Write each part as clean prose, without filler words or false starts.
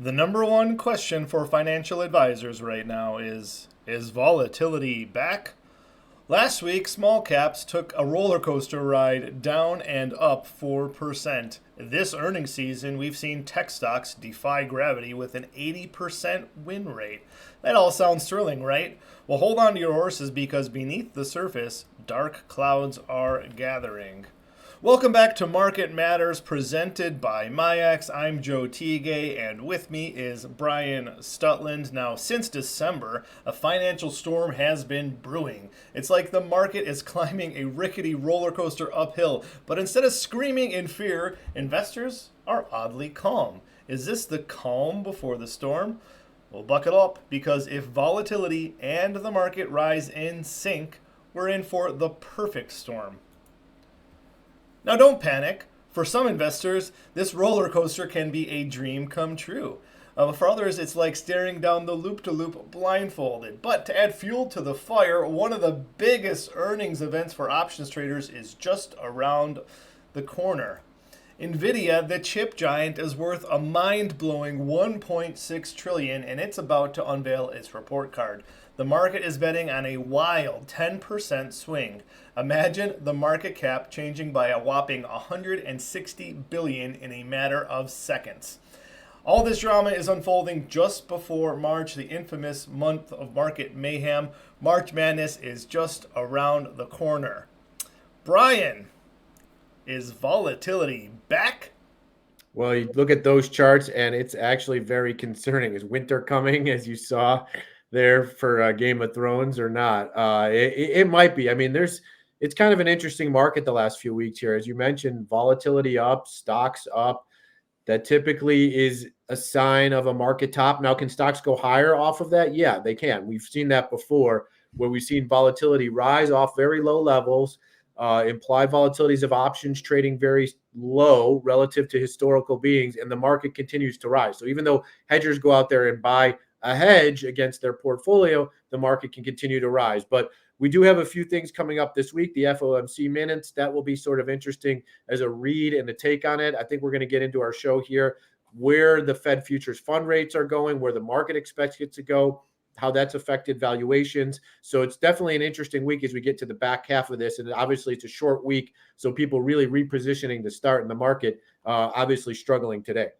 The number one question for financial advisors right now is volatility back? Last week, small caps took a roller coaster ride down and up 4%. This earnings season, we've seen tech stocks defy gravity with an 80% win rate. That all sounds thrilling, right? Well, hold on to your horses because beneath the surface, dark clouds are gathering. Welcome back to Market Matters presented by MyX. I'm Joe Tigay, and with me is Brian Stutland. Now, since December, a financial storm has been brewing. It's like the market is climbing a rickety roller coaster uphill, but instead of screaming in fear, investors are oddly calm. Is this the calm before the storm? Well, buckle up, because if volatility and the market rise in sync, we're in for the perfect storm. Now, don't panic. For some investors, this roller coaster can be a dream come true. For others, it's like staring down the loop to loop blindfolded. But to add fuel to the fire, one of the biggest earnings events for options traders is just around the corner. NVDA, the chip giant, is worth a mind-blowing 1.6 trillion and it's about to unveil its report card. The market is betting on a wild 10% swing. Imagine the market cap changing by a whopping 160 billion in a matter of seconds. All this drama is unfolding just before March, the infamous month of market mayhem. March Madness is just around the corner. Brian, is volatility back? Well, you look at those charts, and it's actually very concerning. Is winter coming, as you saw there for Game of Thrones, or not? It might be. I mean, it's kind of an interesting market the last few weeks here, as you mentioned. Volatility up, stocks up. That typically is a sign of a market top. Now, can stocks go higher off of that? Yeah, they can. We've seen that before, where we've seen volatility rise off very low levels. Implied volatilities of options trading very low relative to historical beings, and the market continues to rise. So even though hedgers go out there and buy a hedge against their portfolio, the market can continue to rise. But we do have a few things coming up this week. The FOMC minutes, that will be sort of interesting as a read and a take on it. I think we're going to get into our show here where the Fed futures fund rates are going, where the market expects it to go, how that's affected valuations. So it's definitely an interesting week as we get to the back half of this. And obviously it's a short week, so people really repositioning to start in the market, obviously struggling today.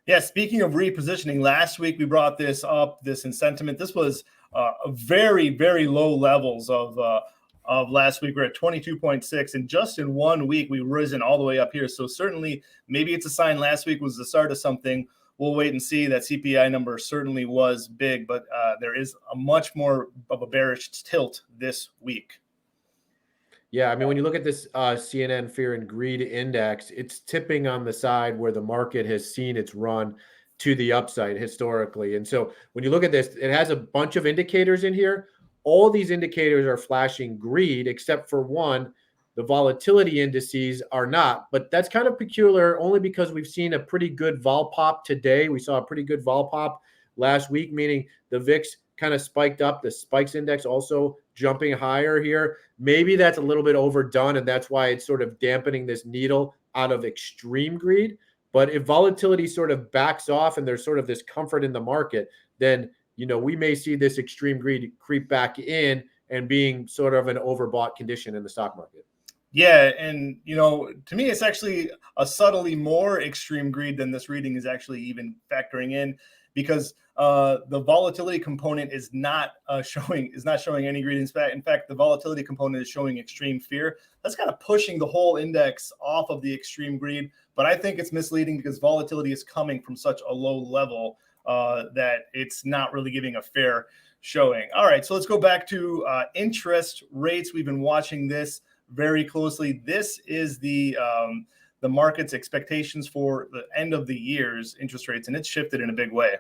Yeah, speaking of repositioning, last week we brought this up, this in sentiment. This was a very, very low levels of last week. We're at 22.6, and just in 1 week we've risen all the way up here. So certainly, maybe it's a sign last week was the start of something. We'll wait and see. That CPI number certainly was big, but there is a much more of a bearish tilt this week. Yeah, I mean, when you look at this CNN Fear and Greed Index, it's tipping on the side where the market has seen its run to the upside historically. And so when you look at this, it has a bunch of indicators in here. All these indicators are flashing greed, except for one. The volatility indices are not, but that's kind of peculiar only because we've seen a pretty good vol pop today. We saw a pretty good vol pop last week, meaning the VIX kind of spiked up. The spikes index also jumping higher here. Maybe that's a little bit overdone, and that's why it's sort of dampening this needle out of extreme greed. But if volatility sort of backs off and there's sort of this comfort in the market, then we may see this extreme greed creep back in and being sort of an overbought condition in the stock market. Yeah, and to me, it's actually a subtly more extreme greed than this reading is actually even factoring in, because the volatility component is not showing any greed. In fact, the volatility component is showing extreme fear. That's kind of pushing the whole index off of the extreme greed. But I think it's misleading because volatility is coming from such a low level that it's not really giving a fair showing. All right, so let's go back to interest rates. We've been watching this very closely. This is the market's expectations for the end of the year's interest rates, and it's shifted in a big way.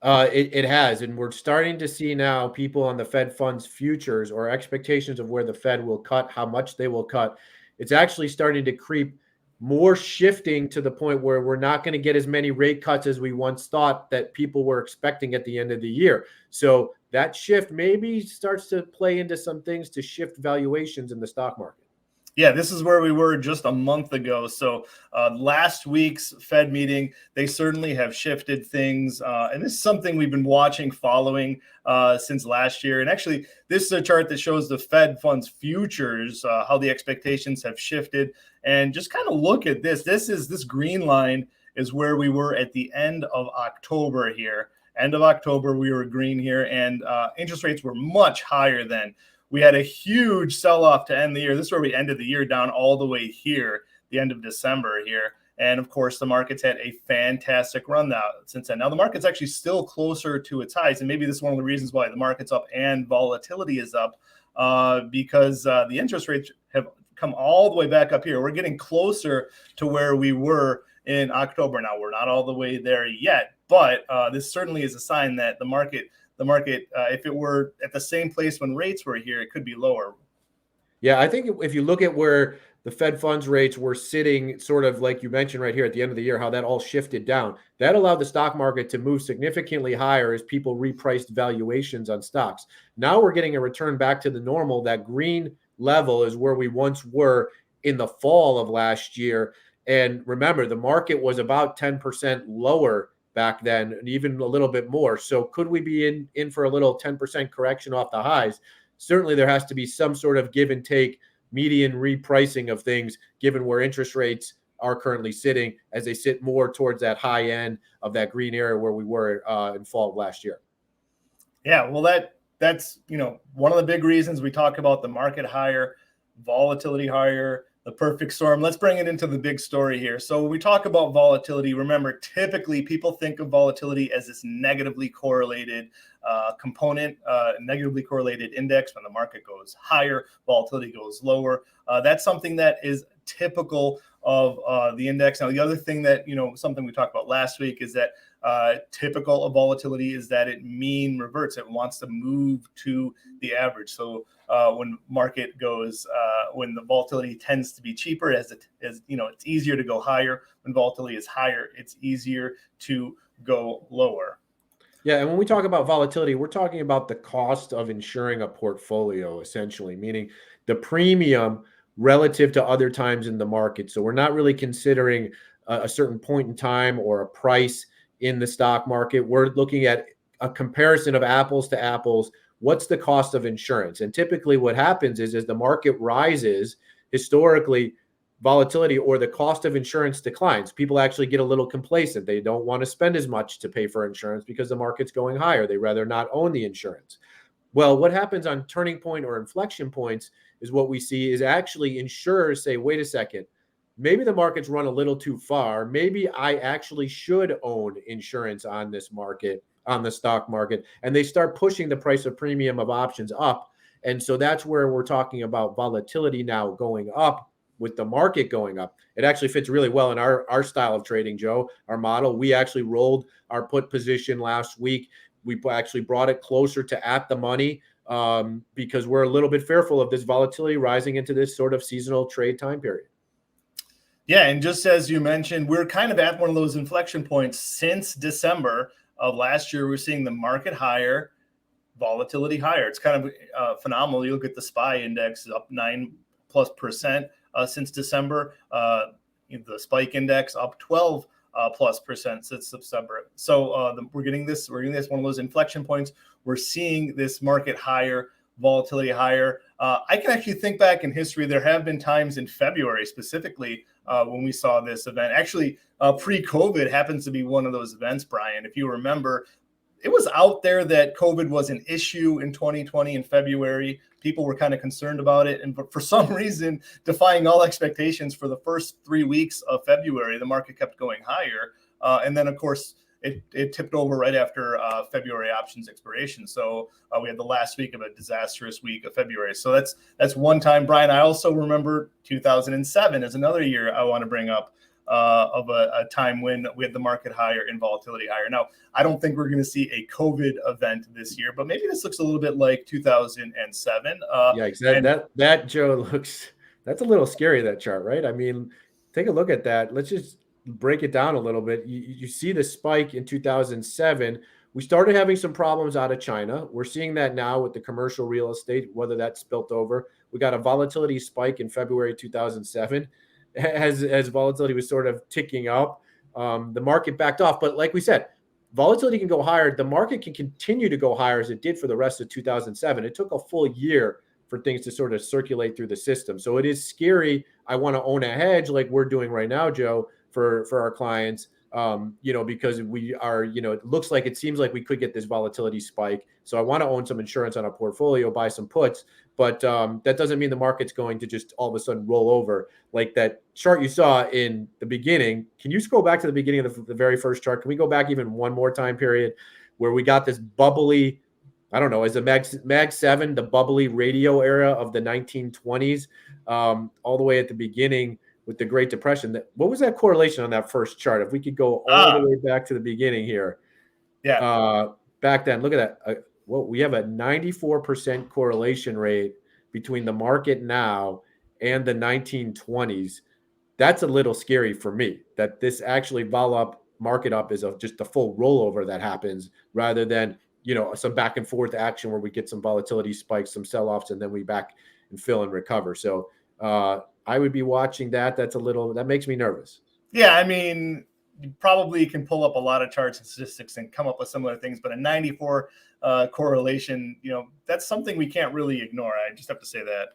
It has, and we're starting to see now people on the Fed funds futures or expectations of where the Fed will cut, how much they will cut. It's actually starting to creep more, shifting to the point where we're not going to get as many rate cuts as we once thought that people were expecting at the end of the year. So that shift maybe starts to play into some things to shift valuations in the stock market. Yeah, this is where we were just a month ago. So last week's Fed meeting, they certainly have shifted things. And this is something we've been watching, following since last year. And actually, this is a chart that shows the Fed funds futures, how the expectations have shifted. And just kind of look at this. This green line is where we were at the end of October here. End of October, we were green here, and interest rates were much higher then. We had a huge sell-off to end the year. This is where we ended the year, down all the way here, the end of December here. And of course, the market's had a fantastic run now since then. Now, the market's actually still closer to its highs. And maybe this is one of the reasons why the market's up and volatility is up, because the interest rates have come all the way back up here. We're getting closer to where we were in October. Now, we're not all the way there yet, but this certainly is a sign that the market, if it were at the same place when rates were here, it could be lower. Yeah, I think if you look at where the Fed funds rates were sitting, sort of like you mentioned right here at the end of the year, how that all shifted down, that allowed the stock market to move significantly higher as people repriced valuations on stocks. Now we're getting a return back to the normal. That green level is where we once were in the fall of last year. And remember, the market was about 10% lower back then, and even a little bit more. So could we be in for a little 10% correction off the highs? Certainly there has to be some sort of give and take, median repricing of things, given where interest rates are currently sitting, as they sit more towards that high end of that green area where we were in fall of last year. Yeah, well, that's one of the big reasons we talk about the market higher, volatility higher, the perfect storm. Let's bring it into the big story here. So when we talk about volatility, remember, typically people think of volatility as this negatively correlated component, negatively correlated index. When the market goes higher, volatility goes lower. That's something that is typical of the index. Now, the other thing that, something we talked about last week is that typical of volatility is that it mean reverts. It wants to move to the average. So when market goes, when the volatility tends to be cheaper, it's easier to go higher. When volatility is higher, it's easier to go lower. Yeah, and when we talk about volatility, we're talking about the cost of insuring a portfolio, essentially, meaning the premium relative to other times in the market. So we're not really considering a certain point in time or a price in the stock market. We're looking at a comparison of apples to apples. What's the cost of insurance? And typically what happens is as the market rises, historically, volatility or the cost of insurance declines. People actually get a little complacent. They don't want to spend as much to pay for insurance because the market's going higher. They rather not own the insurance. Well, what happens on turning point or inflection points is what we see is actually insurers say, wait a second, maybe the market's run a little too far. Maybe I actually should own insurance on this market, on the stock market. And they start pushing the price of premium of options up. And so that's where we're talking about volatility now going up with the market going up. It actually fits really well in our style of trading, Joe, our model. We actually rolled our put position last week. We actually brought it closer to at the money because we're a little bit fearful of this volatility rising into this sort of seasonal trade time period. Yeah, and just as you mentioned, we're kind of at one of those inflection points since December of last year. We're seeing the market higher, volatility higher. It's kind of phenomenal. You look at the SPY index is up 9+% since December. The spike index up 12+% since December. So we're getting this one of those inflection points. We're seeing this market higher, volatility higher. I can actually think back in history. There have been times in February specifically when we saw this event. Actually, pre-COVID happens to be one of those events, Brian. If you remember, it was out there that COVID was an issue in 2020 in February. People were kind of concerned about it. And for some reason, defying all expectations for the first 3 weeks of February, the market kept going higher. And then, of course, it tipped over right after February options expiration. So we had the last week of a disastrous week of February. So that's one time, Brian. I also remember 2007 as another year I want to bring up of a time when we had the market higher and volatility higher. Now, I don't think we're going to see a COVID event this year, but maybe this looks a little bit like 2007. Yeah, that Joe that's a little scary, that chart, right? I mean, take a look at that. Let's just break it down a little bit. You see the spike in 2007 We started having some problems out of China. We're seeing that now with the commercial real estate, whether that's spilt over. We got a volatility spike in February 2007 as volatility was sort of ticking up. The market backed off. But like we said, volatility can go higher. The market can continue to go higher as it did for the rest of 2007. It took a full year for things to sort of circulate through the system. So it is scary. I want to own a hedge like we're doing right now, Joe, for our clients, because we are, it seems like we could get this volatility spike. So I want to own some insurance on a portfolio, buy some puts, but that doesn't mean the market's going to just all of a sudden roll over like that chart you saw in the beginning. Can you scroll back to the beginning of the very first chart? Can we go back even one more time period where we got this bubbly, I don't know, is the Mag 7, the bubbly radio era of the 1920s, all the way at the beginning with the Great Depression? What was that correlation on that first chart? If we could go all the way back to the beginning here. Yeah. Back then, look at that. We have a 94% correlation rate between the market now and the 1920s. That's a little scary for me, that this actually market up is just a full rollover that happens rather than some back and forth action where we get some volatility spikes, some sell-offs, and then we back and fill and recover. So I would be watching that. That makes me nervous. Yeah, I mean, you probably can pull up a lot of charts and statistics and come up with similar things, but a 94 correlation, that's something we can't really ignore. I just have to say that.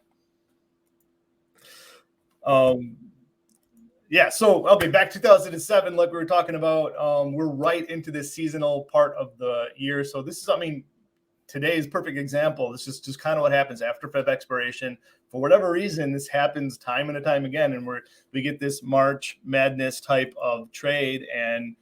Yeah, so I'll be back 2007, like we were talking about. We're right into this seasonal part of the year. So this is, today's perfect example. This is just kind of what happens after Feb expiration. For whatever reason, this happens time and time again, and we get this March Madness type of trade. And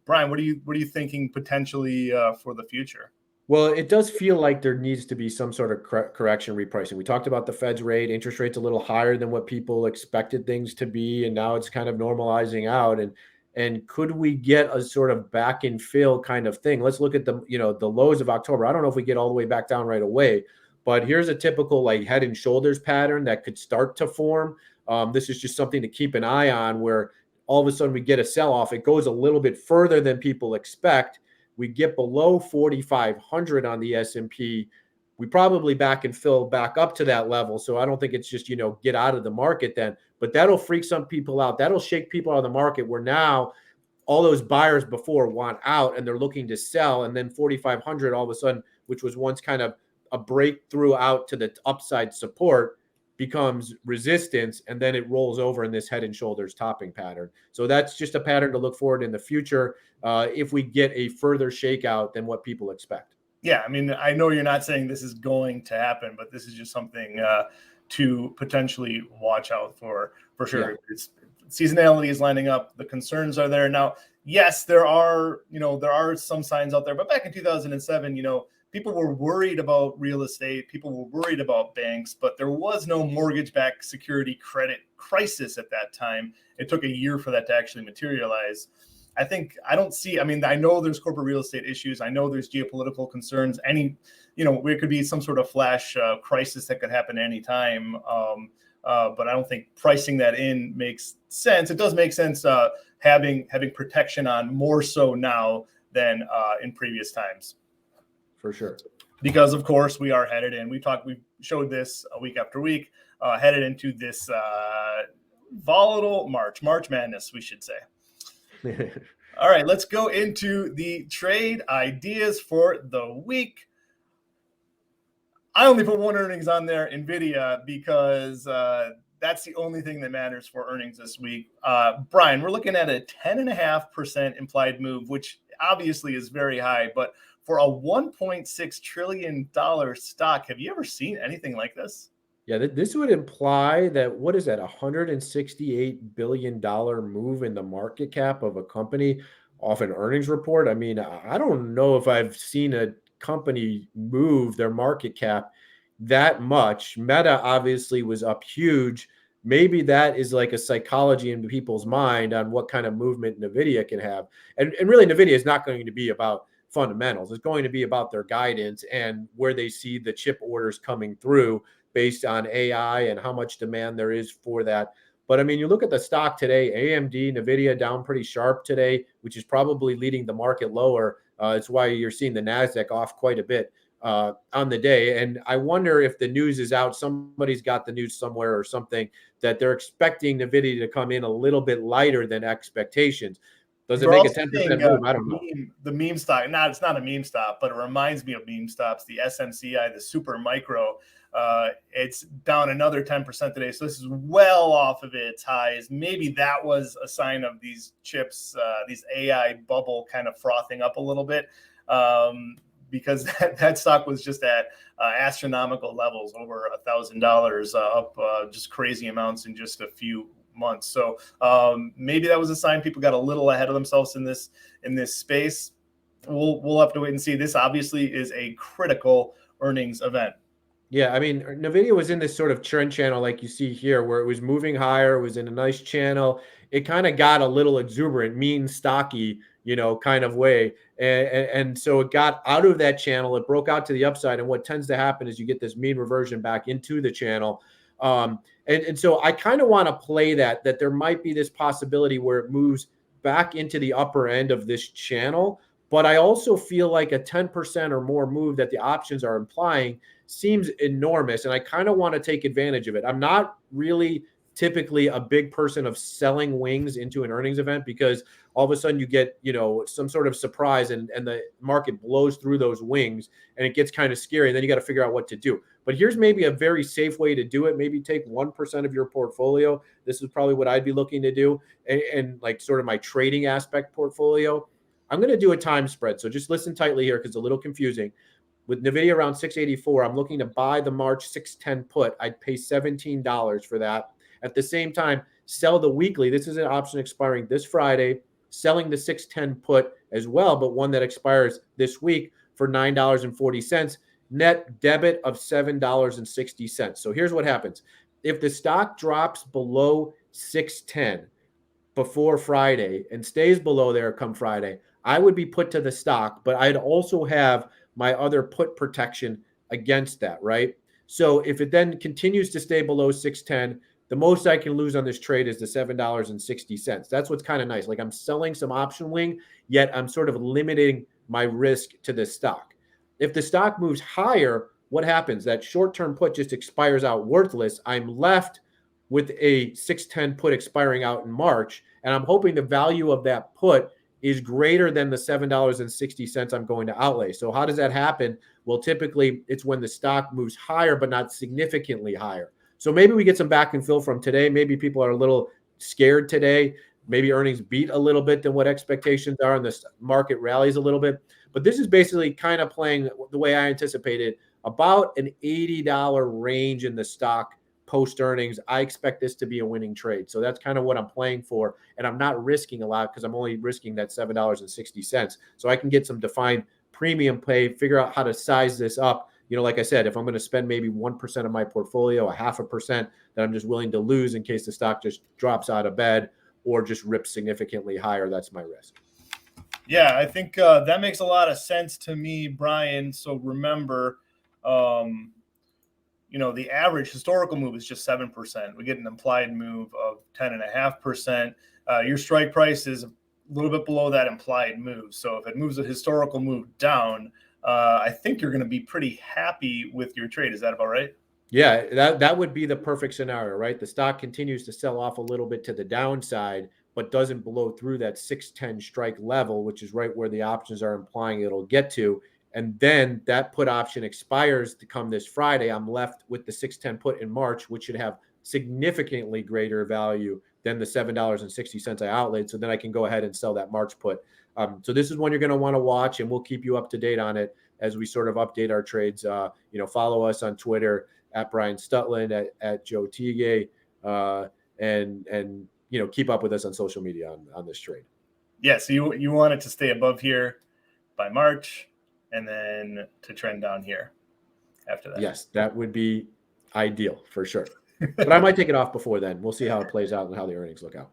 Brian, what are you thinking potentially for the future? Well, it does feel like there needs to be some sort of correction, repricing. We talked about the Fed's rate, interest rates a little higher than what people expected things to be, and now it's kind of normalizing out. And could we get a sort of back and fill kind of thing? Let's look at the lows of October. I don't know if we get all the way back down right away, but here's a typical like head and shoulders pattern that could start to form. This is just something to keep an eye on, where all of a sudden we get a sell-off. It goes a little bit further than people expect. We get below 4,500 on the S&P, we probably back and fill back up to that level. So I don't think it's just, get out of the market then, but that'll freak some people out. That'll shake people out of the market, where now all those buyers before want out and they're looking to sell. And then 4,500 all of a sudden, which was once kind of a breakthrough out to the upside support, becomes resistance, and then it rolls over in this head and shoulders topping pattern. So that's just a pattern to look forward in the future if we get a further shakeout than what people expect. Yeah, I mean, I know you're not saying this is going to happen, but this is just something to potentially watch out for sure. Yeah. Seasonality is lining up. The concerns are there now. Yes, there are some signs out there, but back in 2007, people were worried about real estate. People were worried about banks, but there was no mortgage-backed security credit crisis at that time. It took a year for that to actually materialize. I know there's corporate real estate issues. I know there's geopolitical concerns. There could be some sort of flash crisis that could happen any time. But I don't think pricing that in makes sense. It does make sense having protection on more so now than in previous times. For sure. Because of course we are headed in. We showed this week after week, headed into this volatile March Madness, we should say. All right, let's go into the trade ideas for the week. I only put one earnings on there, NVDA, because that's the only thing that matters for earnings this week. Brian, we're looking at a 10.5% implied move, which obviously is very high, but for a $1.6 trillion stock, have you ever seen anything like this? Yeah, this would imply that, what is that, $168 billion move in the market cap of a company off an earnings report? I mean, I don't know if I've seen a company move their market cap that much. Meta obviously was up huge. Maybe that is like a psychology in people's mind on what kind of movement NVIDIA can have. And really, NVIDIA is not going to be about fundamentals. It's going to be about their guidance and where they see the chip orders coming through based on AI and how much demand there is for that But I mean, you look at the stock today, AMD, NVIDIA down pretty sharp today, which is probably leading the market lower. It's why you're seeing the NASDAQ off quite a bit on the day. And I wonder if the news is out, somebody's got the news somewhere or something that they're expecting NVIDIA to come in a little bit lighter than expectations. Does it You're make a also 10% seeing move? I don't know. the meme stock. It's not a meme stock, but it reminds me of meme stocks. The SMCI, the super micro, it's down another 10% today. So this is well off of its highs. Maybe that was a sign of these chips, these AI bubble kind of frothing up a little bit, because that stock was just at astronomical levels, over $1,000, up just crazy amounts in just a few months. So maybe that was a sign people got a little ahead of themselves in this space. We'll have to wait and see. This obviously is a critical earnings event. Yeah, I mean, NVIDIA was in this sort of trend channel like you see here, where it was moving higher, it was in a nice channel. It kind of got a little exuberant, mean, stocky, kind of way. And so it got out of that channel. It broke out to the upside. And what tends to happen is you get this mean reversion back into the channel. And so I kind of want to play that there might be this possibility where it moves back into the upper end of this channel. But I also feel like a 10% or more move that the options are implying seems enormous. And I kind of want to take advantage of it. I'm not really typically a big person of selling wings into an earnings event, because all of a sudden you get, some sort of surprise and the market blows through those wings and it gets kind of scary. And then you got to figure out what to do. But here's maybe a very safe way to do it. Maybe take 1% of your portfolio. This is probably what I'd be looking to do. And like sort of my trading aspect portfolio. I'm going to do a time spread. So just listen tightly here because it's a little confusing. With NVIDIA around 684, I'm looking to buy the March 610 put. I'd pay $17 for that. At the same time, sell the weekly. This is an option expiring this Friday, selling the 610 put as well, but one that expires this week for $9.40. Net debit of $7.60. So here's what happens. If the stock drops below 610 before Friday and stays below there come Friday, I would be put to the stock, but I'd also have my other put protection against that, right? So if it then continues to stay below 610, the most I can lose on this trade is the $7.60. That's what's kind of nice. Like I'm selling some option wing, yet I'm sort of limiting my risk to this stock. If the stock moves higher, what happens? That short-term put just expires out worthless. I'm left with a 610 put expiring out in March, and I'm hoping the value of that put is greater than the $7.60 I'm going to outlay. So how does that happen? Well, typically it's when the stock moves higher, but not significantly higher. So maybe we get some back and fill from today. Maybe people are a little scared today. Maybe earnings beat a little bit than what expectations are, and the market rallies a little bit. But this is basically kind of playing the way I anticipated, about an $80 range in the stock post earnings. I expect this to be a winning trade. So that's kind of what I'm playing for. And I'm not risking a lot because I'm only risking that $7.60. So I can get some defined premium pay, figure out how to size this up. Like I said, if I'm going to spend maybe 1% of my portfolio, a 0.5% that I'm just willing to lose in case the stock just drops out of bed or just rips significantly higher, that's my risk. Yeah, I think that makes a lot of sense to me, Brian. So remember, the average historical move is just 7%. We get an implied move of 10.5%. Your strike price is a little bit below that implied move. So if it moves a historical move down, I think you're going to be pretty happy with your trade. Is that about right? Yeah, that would be the perfect scenario, right? The stock continues to sell off a little bit to the downside, but doesn't blow through that 610 strike level, which is right where the options are implying it'll get to. And then that put option expires to come this Friday. I'm left with the 610 put in March, which should have significantly greater value than the $7.60 I outlaid. So then I can go ahead and sell that March put. So this is one you're going to want to watch, and we'll keep you up to date on it as we sort of update our trades. Follow us on Twitter at Brian Stutland, at Joe Tigay, and keep up with us on social media on this trade. Yes, you want it to stay above here by March, and then to trend down here after that. Yes, that would be ideal for sure. But I might take it off before then. We'll see how it plays out and how the earnings look out.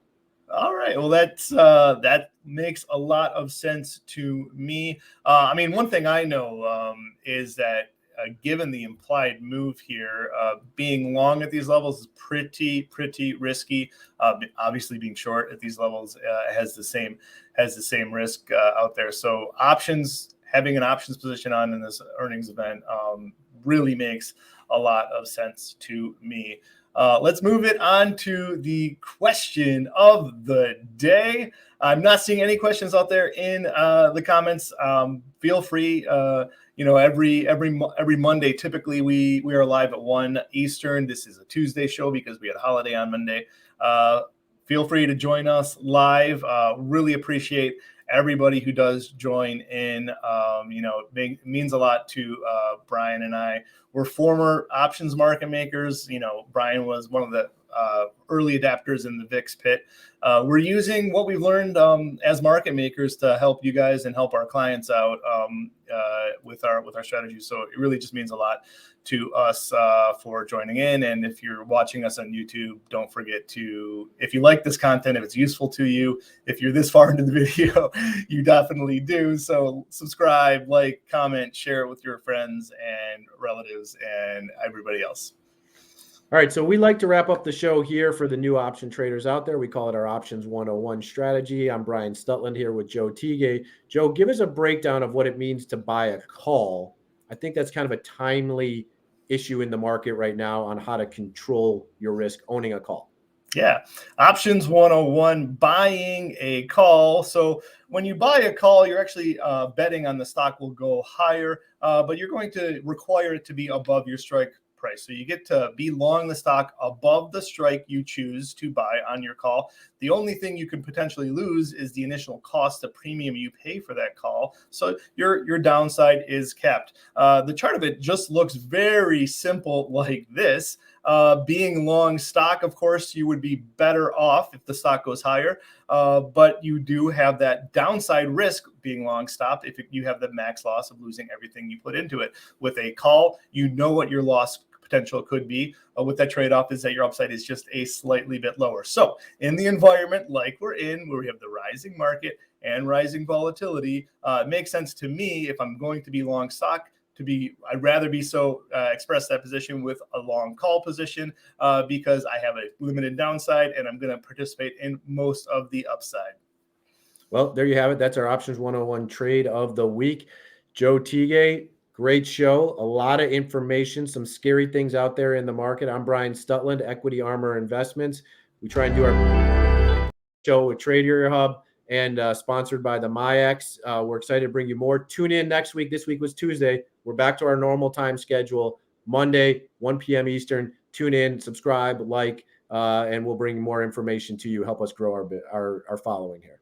All right. Well, that makes a lot of sense to me. One thing I know is that given the implied move here, being long at these levels is pretty risky. Obviously, being short at these levels has the same risk out there. So having an options position on in this earnings event really makes a lot of sense to me. Let's move it on to the question of the day. I'm not seeing any questions out there in the comments. Feel free. Every Monday, typically we are live at 1 Eastern. This is a Tuesday show because we had a holiday on Monday. Feel free to join us live. Really appreciate everybody who does join in. It means a lot to Brian and I. We're former options market makers. Brian was one of the early adapters in the VIX pit. We're using what we've learned as market makers to help you guys and help our clients out with our strategies. So it really just means a lot to us for joining in. And if you're watching us on YouTube, don't forget to, if you like this content, if it's useful to you, if you're this far into the video, you definitely do. So subscribe, like, comment, share it with your friends and relatives and everybody else. All right, so we like to wrap up the show here for the new option traders out there. We call it our Options 101 strategy. I'm Brian Stutland here with Joe Tigay. Joe, give us a breakdown of what it means to buy a call. I think that's kind of a timely issue in the market right now on how to control your risk owning a call. Yeah, Options 101, buying a call. So when you buy a call, you're actually betting on the stock will go higher, but you're going to require it to be above your strike price. So you get to be long the stock above the strike you choose to buy on your call. The only thing you can potentially lose is the initial cost, the premium you pay for that call. So your downside is capped. The chart of it just looks very simple like this. Being long stock, of course, you would be better off if the stock goes higher, but you do have that downside risk being long stopped if you have the max loss of losing everything you put into it. With a call, you know what your loss potential could be. With that trade-off is that your upside is just a slightly bit lower. So in the environment like we're in, where we have the rising market and rising volatility, it makes sense to me if I'm going to be long stock I'd rather express that position with a long call position because I have a limited downside and I'm going to participate in most of the upside. Well, there you have it. That's our Options 101 trade of the week. Joe Tigay, great show. A lot of information, some scary things out there in the market. I'm Brian Stutland, Equity Armor Investments. We try and do our show with Trade Area Hub and sponsored by the MyX. We're excited to bring you more. Tune in next week. This week was Tuesday. We're back to our normal time schedule, Monday, 1 p.m. Eastern. Tune in, subscribe, like, and we'll bring more information to you. Help us grow our following here.